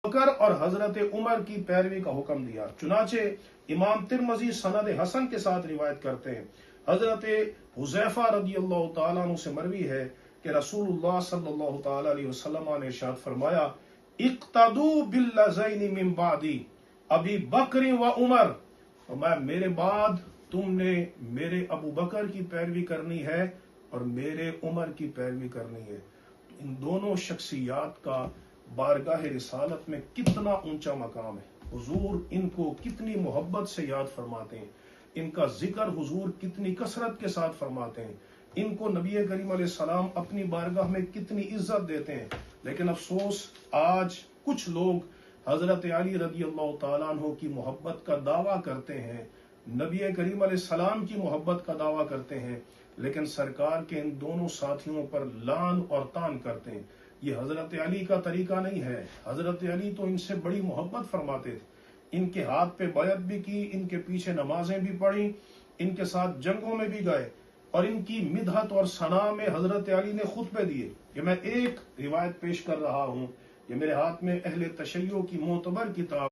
بکر اور حضرت عمر کی پیروی کا حکم دیا۔ چنانچہ امام ترمذی سند حسن کے ساتھ روایت کرتے ہیں، حضرت حذیفہ رضی اللہ تعالیٰ عنہ سے مروی ہے کہ رسول اللہ صلی اللہ تعالیٰ علیہ وسلم نے ارشاد فرمایا، اقتدوا باللذین من بعدی ابی بکر و عمر، فرمایا میرے بعد تم نے میرے ابو بکر کی پیروی کرنی ہے اور میرے عمر کی پیروی کرنی ہے۔ ان دونوں شخصیات کا بارگاہ رسالت میں کتنا اونچا مقام ہے، حضور ان کو کتنی محبت سے یاد فرماتے ہیں، ان کا ذکر حضور کتنی کثرت کے ساتھ فرماتے ہیں، ان کو نبی کریم علیہ السلام اپنی بارگاہ میں کتنی عزت دیتے ہیں۔ لیکن افسوس آج کچھ لوگ حضرت علی رضی اللہ تعالیٰ عنہ کی محبت کا دعویٰ کرتے ہیں، نبی کریم علیہ السلام کی محبت کا دعویٰ کرتے ہیں، لیکن سرکار کے ان دونوں ساتھیوں پر لعن اور طعن کرتے ہیں۔ یہ حضرت علی کا طریقہ نہیں ہے۔ حضرت علی تو ان سے بڑی محبت فرماتے تھے، ان کے ہاتھ پہ بیعت بھی کی، ان کے پیچھے نمازیں بھی پڑھی، ان کے ساتھ جنگوں میں بھی گئے، اور ان کی مدحت اور ثنا میں حضرت علی نے خطبے دیے۔ یہ میں ایک روایت پیش کر رہا ہوں، یہ میرے ہاتھ میں اہل تشیع کی معتبر کتاب